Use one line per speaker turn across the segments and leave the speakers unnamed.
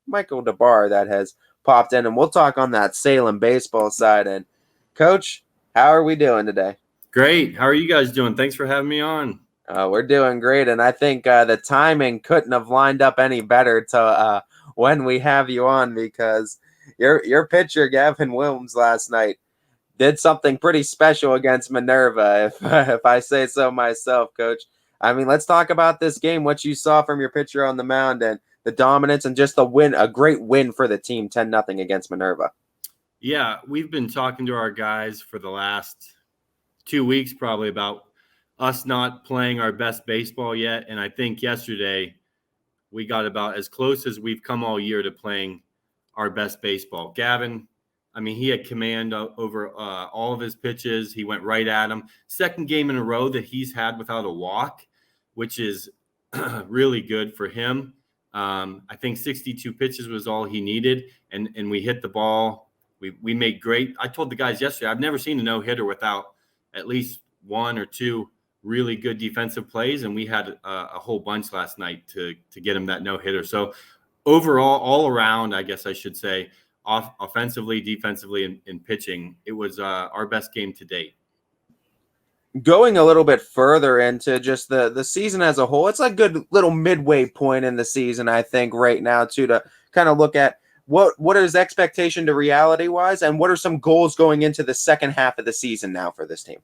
Michael DeBarr that has popped in, and we'll talk on that Salem baseball side. And Coach, how are we doing today?
Great. How are you guys doing? Thanks for having me on.
We're doing great, and I think the timing couldn't have lined up any better to when we have you on, because your pitcher Gavin WIlms last night did something pretty special against Minerva, if I say so myself, Coach. I mean, let's talk about this game, what you saw from your pitcher on the mound, and the dominance, and just the win, a great win for the team, 10-0 against Minerva.
Yeah, we've been talking to our guys for the last 2 weeks probably about us not playing our best baseball yet, and I think yesterday we got about as close as we've come all year to playing our best baseball. Gavin, I mean, he had command over all of his pitches. He went right at him. Second game in a row that he's had without a walk, which is really good for him. I think 62 pitches was all he needed, and we hit the ball. We made great. I told the guys yesterday, I've never seen a no-hitter without at least one or two really good defensive plays, and we had a whole bunch last night to get him that no-hitter. So overall, all around, I guess I should say, offensively, defensively, and pitching, it was our best game to date.
Going a little bit further into just the season as a whole, it's a good little midway point in the season, I think, right now, too, to kind of look at what is expectation to reality wise, and what are some goals going into the second half of the season now for this team.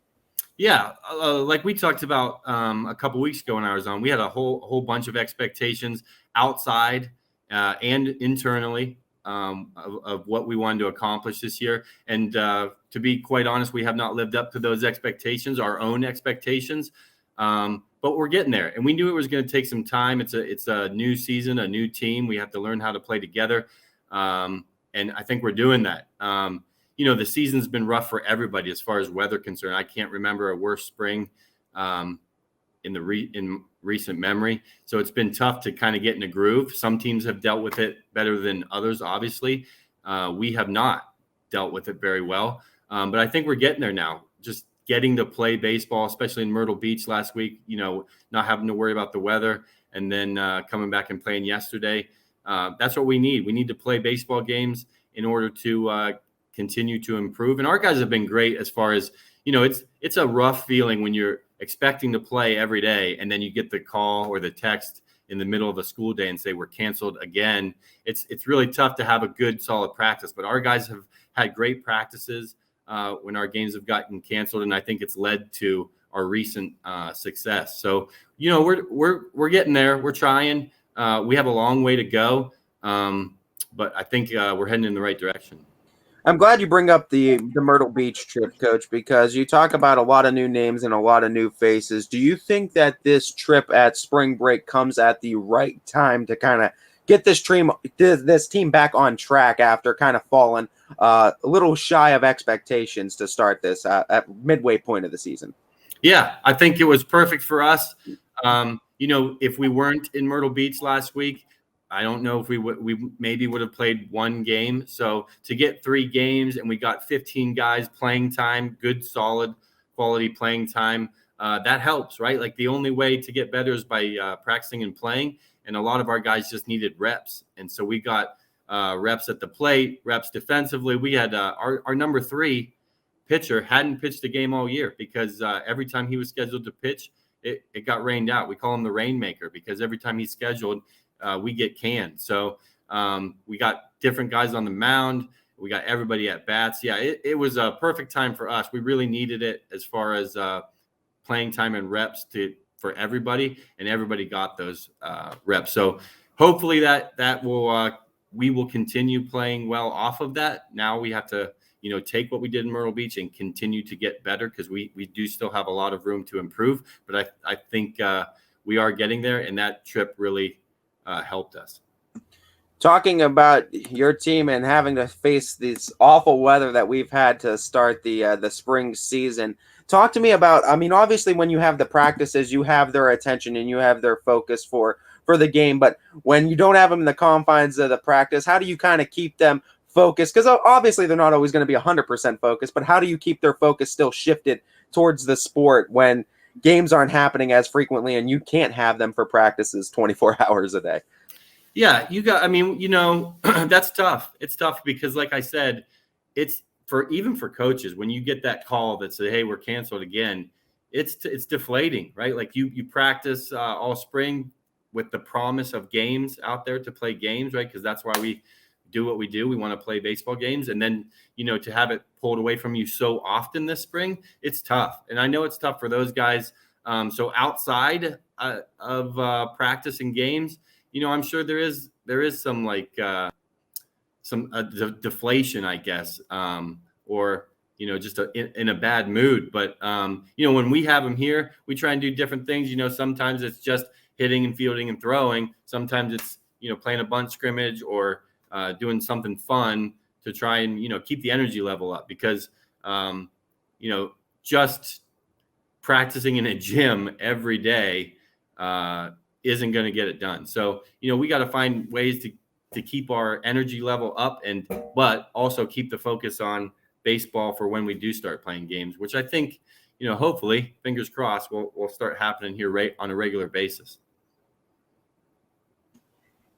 Yeah, like we talked about a couple weeks ago when I was on, we had a whole bunch of expectations outside and internally of what we wanted to accomplish this year. And to be quite honest, we have not lived up to those expectations, our own expectations. But we're getting there, and we knew it was going to take some time. It's a new season, a new team. We have to learn how to play together, and I think we're doing that. The season's been rough for everybody as far as weather concerned. I can't remember a worse spring in recent memory. So it's been tough to kind of get in a groove. Some teams have dealt with it better than others, obviously. We have not dealt with it very well. But I think we're getting there now. Just getting to play baseball, especially in Myrtle Beach last week, not having to worry about the weather, and then coming back and playing yesterday. That's what we need. We need to play baseball games in order to continue to improve. And our guys have been great as far as, it's a rough feeling when you're expecting to play every day and then you get the call or the text in the middle of a school day and say we're canceled again. It's really tough to have a good solid practice, but our guys have had great practices when our games have gotten canceled, and I think it's led to our recent success. So we're getting there. We're trying. We have a long way to go, but I think we're heading in the right direction.
I'm glad you bring up the Myrtle Beach trip, Coach, because you talk about a lot of new names and a lot of new faces. Do you think that this trip at spring break comes at the right time to kind of get this team back on track after kind of falling a little shy of expectations to start this at midway point of the season?
Yeah, I think it was perfect for us. If we weren't in Myrtle Beach last week, I don't know if we maybe would have played one game. So to get 3 games, and we got 15 guys playing time, good, solid, quality playing time, that helps, right? Like the only way to get better is by practicing and playing. And a lot of our guys just needed reps. And so we got reps at the plate, reps defensively. We had our number 3 pitcher hadn't pitched a game all year because every time he was scheduled to pitch, it got rained out. We call him the rainmaker because every time he's scheduled, we get canned. So we got different guys on the mound. We got everybody at bats. Yeah, it was a perfect time for us. We really needed it as far as playing time and reps for everybody, and everybody got those reps. So hopefully that we will continue playing well off of that. Now we have to take what we did in Myrtle Beach and continue to get better, because we do still have a lot of room to improve. But I think we are getting there, and that trip really helped us.
Talking about your team and having to face this awful weather that we've had to start the spring season, talk to me about, I mean, obviously when you have the practices, you have their attention and you have their focus for the game, but when you don't have them in the confines of the practice, how do you kind of keep them focused? Because obviously they're not always going to be 100% focused, but how do you keep their focus still shifted towards the sport when games aren't happening as frequently and you can't have them for practices 24 hours a day?
Yeah, I mean, that's tough. It's tough because, like I said, it's even for coaches, when you get that call that say, hey, we're canceled again, it's deflating, right? Like you practice all spring with the promise of games out there to play games, right? Because that's why we do what we do. We want to play baseball games. And then, to have it pulled away from you so often this spring, it's tough. And I know it's tough for those guys. So outside of practice and games, I'm sure there is some like some deflation, I guess, or just in a bad mood. But when we have them here, we try and do different things. Sometimes it's just hitting and fielding and throwing. Sometimes it's playing a bunt scrimmage or doing something fun to try and keep the energy level up, because just practicing in a gym every day isn't going to get it done. So, we got to find ways to keep our energy level up, but also keep the focus on baseball for when we do start playing games, which I think, hopefully, fingers crossed, will start happening here on a regular basis.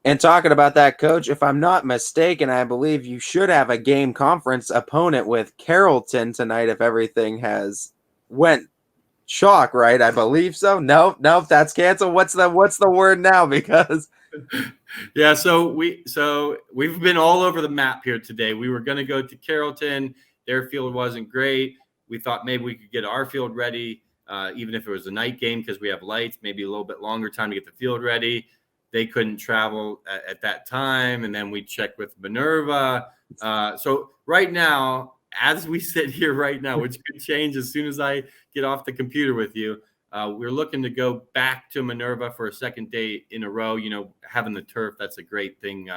And talking about that, Coach, if I'm not mistaken, I believe you should have a game conference opponent with Carrollton tonight if everything has went chalk, right? I believe so. Nope, that's canceled. What's the word now? Because
yeah, so we've been all over the map here today. We were going to go to Carrollton. Their field wasn't great. We thought maybe we could get our field ready, even if it was a night game, because we have lights, maybe a little bit longer time to get the field ready. They couldn't travel at that time. And then we checked with Minerva. So right now, as we sit here right now, which could change as soon as I get off the computer with you, we're looking to go back to Minerva for a second day in a row. Having the turf, that's a great thing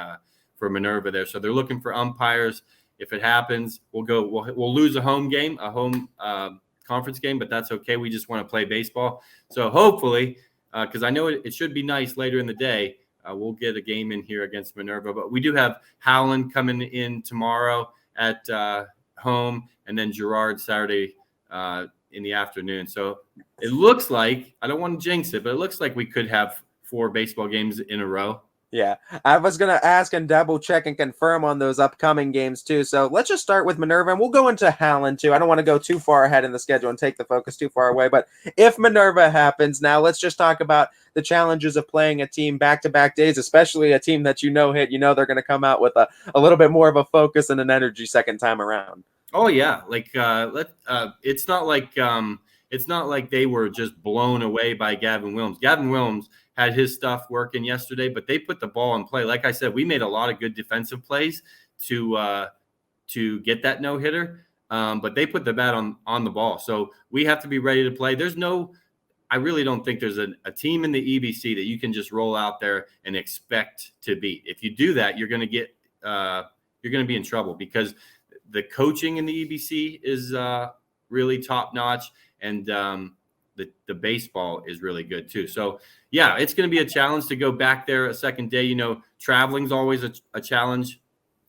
for Minerva there. So they're looking for umpires. If it happens, we'll lose a home conference game, but that's okay. We just want to play baseball. So hopefully, because I know it should be nice later in the day, we'll get a game in here against Minerva. But we do have Howland coming in tomorrow at home, and then Girard Saturday in the afternoon. So it looks like, I don't want to jinx it, but it looks like we could have 4 baseball games in a row.
Yeah, I was going to ask and double check and confirm on those upcoming games too. So let's just start with Minerva, and we'll go into Howland too. I don't want to go too far ahead in the schedule and take the focus too far away. But if Minerva happens, now let's just talk about the challenges of playing a team back-to-back days, especially a team that they're going to come out with a little bit more of a focus and an energy second time around.
Oh yeah, like it's not like they were just blown away by Gavin WIlms. Gavin WIlms had his stuff working yesterday, but they put the ball in play. Like I said, we made a lot of good defensive plays to get that no-hitter, but they put the bat on the ball. So we have to be ready to play. I really don't think there's a team in the EBC that you can just roll out there and expect to beat. If you do that, you're going to be in trouble, because the coaching in the EBC is really top notch, and the baseball is really good too. So yeah, it's going to be a challenge to go back there a second day. Traveling's always a challenge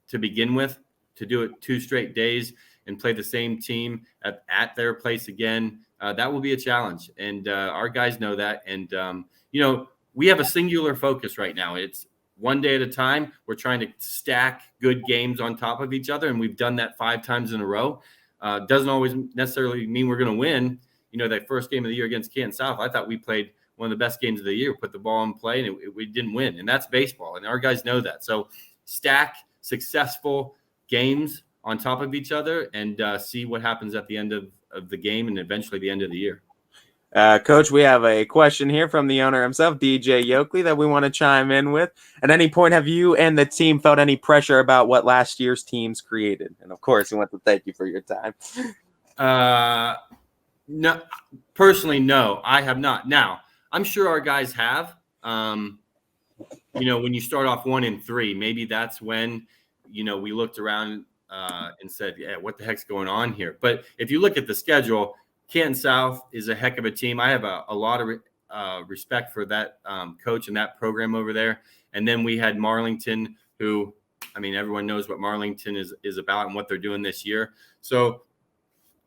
to begin with. To do it 2 straight days and play the same team at their place again, that will be a challenge. And our guys know that. And we have a singular focus right now. It's one day at a time. We're trying to stack good games on top of each other, and we've done that 5 times in a row. Doesn't always necessarily mean we're going to win. That first game of the year against Canton South, I thought we played one of the best games of the year, put the ball in play, and we didn't win. And that's baseball, and our guys know that. So stack successful games on top of each other and see what happens at the end of the game and eventually the end of the year.
Coach, we have a question here from the owner himself, DJ Yoakley, that we want to chime in with. At any point, have you and the team felt any pressure about what last year's teams created? And of course, we want to thank you for your time.
No, personally, no, I have not. Now, I'm sure our guys have. When you start off 1-3, maybe that's when, we looked around and said, yeah, what the heck's going on here? But if you look at the schedule, Canton South is a heck of a team. I have a lot of respect for that coach and that program over there. And then we had Marlington, who, everyone knows what Marlington is about and what they're doing this year. So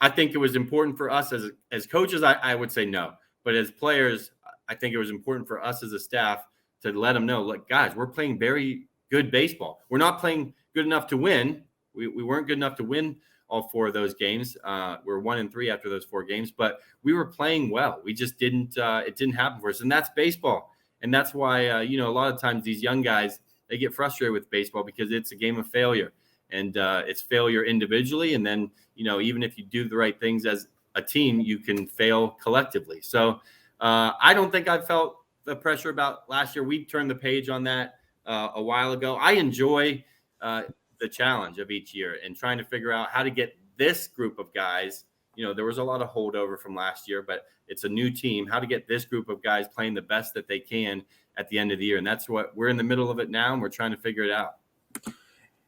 I think it was important for us as coaches. I would say no, but as players, I think it was important for us as a staff to let them know, look, guys, we're playing very good baseball. We're not playing good enough to win. We weren't good enough to win all 4 of those games. We're 1-3 after those 4 games, but we were playing well. We just didn't. It didn't happen for us, and that's baseball. And that's why a lot of times these young guys, they get frustrated with baseball because it's a game of failure, and it's failure individually, and then even if you do the right things as a team, you can fail collectively. So I don't think I felt the pressure about last year. We turned the page on that a while ago. I enjoy the challenge of each year and trying to figure out how to get this group of guys. There was a lot of holdover from last year, but it's a new team. How to get this group of guys playing the best that they can at the end of the year. And that's what we're in the middle of it now, and we're trying to figure it out.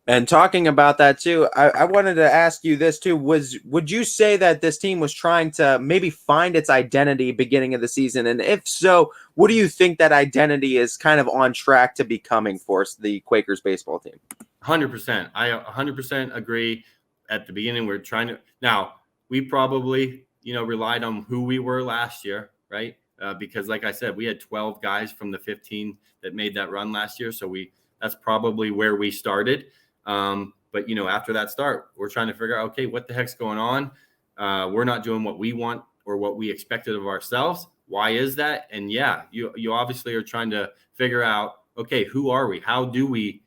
And talking about that too, I wanted to ask you this too. Would you say that this team was trying to maybe find its identity beginning of the season? And if so, what do you think that identity is kind of on track to becoming for the Quakers baseball team?
100%. I 100% agree. At the beginning, we're trying to. Now, we probably, relied on who we were last year, right? Because like I said, we had 12 guys from the 15 that made that run last year. So that's probably where we started. But after that start, we're trying to figure out, okay, what the heck's going on? We're not doing what we want or what we expected of ourselves. Why is that? And yeah, you obviously are trying to figure out, okay, who are we? How do we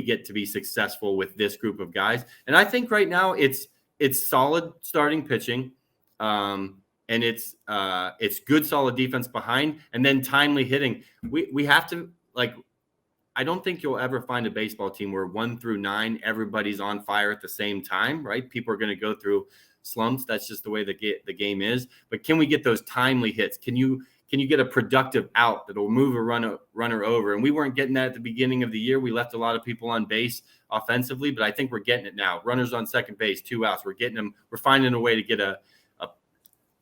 get to be successful with this group of guys? And I think right now it's solid starting pitching. And it's good, solid defense behind, and then timely hitting. We have to, I don't think you'll ever find a baseball team where 1 through 9, everybody's on fire at the same time, right? People are going to go through slumps. That's just the way the game is. But can we get those timely hits? Can you get a productive out that'll move a runner over? And we weren't getting that at the beginning of the year. We left a lot of people on base offensively, but I think we're getting it now. Runners on second base, 2 outs. We're getting them. We're finding a way to get a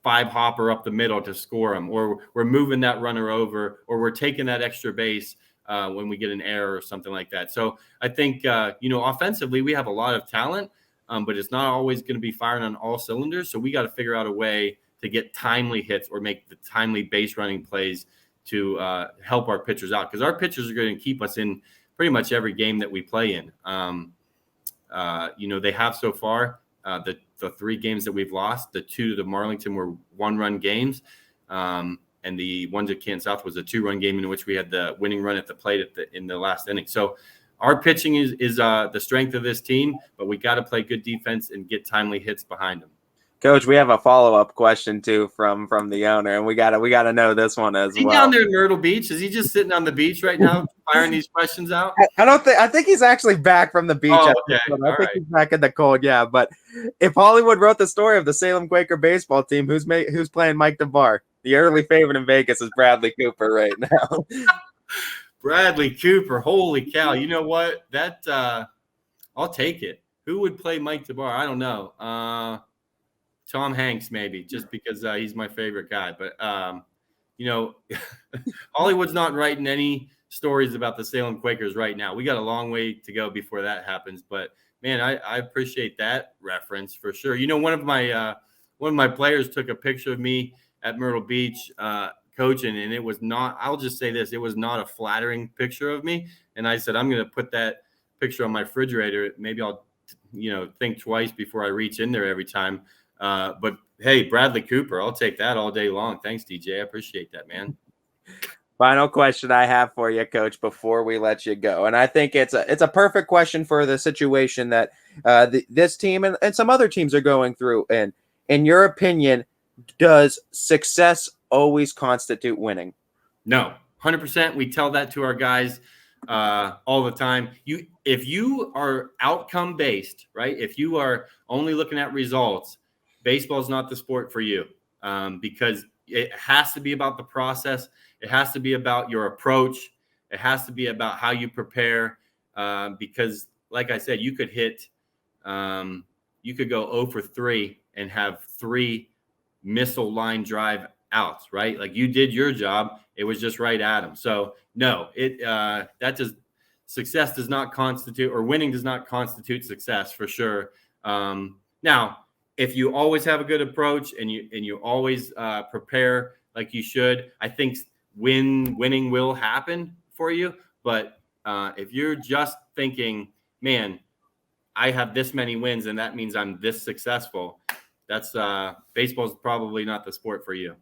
5-hopper up the middle to score them, or we're moving that runner over, or we're taking that extra base when we get an error or something like that. So I think, offensively, we have a lot of talent, but it's not always going to be firing on all cylinders. So we got to figure out a way to get timely hits or make the timely base running plays to help our pitchers out, because our pitchers are going to keep us in pretty much every game that we play in. They have so far. The 3 games that we've lost, the 2 to Marlington were 1-run games. And the one to Kansas South was a 2-run game in which we had the winning run at the plate in the last inning. So our pitching is the strength of this team, but we got to play good defense and get timely hits behind them.
Coach, we have a follow-up question too from the owner, and we gotta know this one as well. Is
he down there in Myrtle Beach? Is he just sitting on the beach right now firing these questions out?
I think he's actually back from the beach.
Oh, okay.
I think he's back in the cold. Yeah, but if Hollywood wrote the story of the Salem Quaker baseball team, who's playing Mike DeBarr? The early favorite in Vegas is Bradley Cooper right now.
Bradley Cooper, holy cow! You know what? That I'll take it. Who would play Mike DeBarr? I don't know. Tom Hanks, maybe, just because he's my favorite guy. But, Hollywood's not writing any stories about the Salem Quakers right now. We got a long way to go before that happens. But, man, I appreciate that reference for sure. One of my players took a picture of me at Myrtle Beach coaching, and it was not – I'll just say this. It was not a flattering picture of me. And I said, I'm going to put that picture on my refrigerator. Maybe I'll, think twice before I reach in there every time. But hey, Bradley Cooper, I'll take that all day long. Thanks, DJ. I appreciate that, man.
Final question I have for you, Coach, before we let you go. And I think it's a perfect question for the situation that this team and some other teams are going through. And in your opinion, does success always constitute winning?
No, 100%. We tell that to our guys all the time. If you are outcome based, right? If you are only looking at results, baseball is not the sport for you, because it has to be about the process. It has to be about your approach. It has to be about how you prepare, because, like I said, you could go 0 for 3 and have 3 missile line drive outs, right? Like, you did your job. It was just right at them. So no, success does not constitute, or winning does not constitute success for sure. Now, if you always have a good approach and you always prepare like you should, I think winning will happen for you. But if you're just thinking, man, I have this many wins and that means I'm this successful, that's baseball's probably not the sport for you.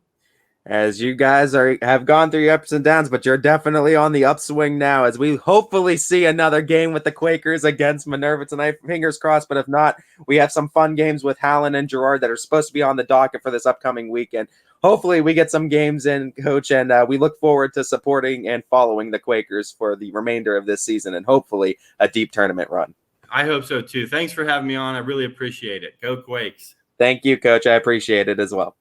As you guys have gone through your ups and downs, but you're definitely on the upswing now as we hopefully see another game with the Quakers against Minerva tonight. Fingers crossed, but if not, we have some fun games with Hallen and Girard that are supposed to be on the docket for this upcoming weekend. Hopefully we get some games in, Coach, and we look forward to supporting and following the Quakers for the remainder of this season and hopefully a deep tournament run.
I hope so too. Thanks for having me on. I really appreciate it. Go Quakes.
Thank you, Coach. I appreciate it as well.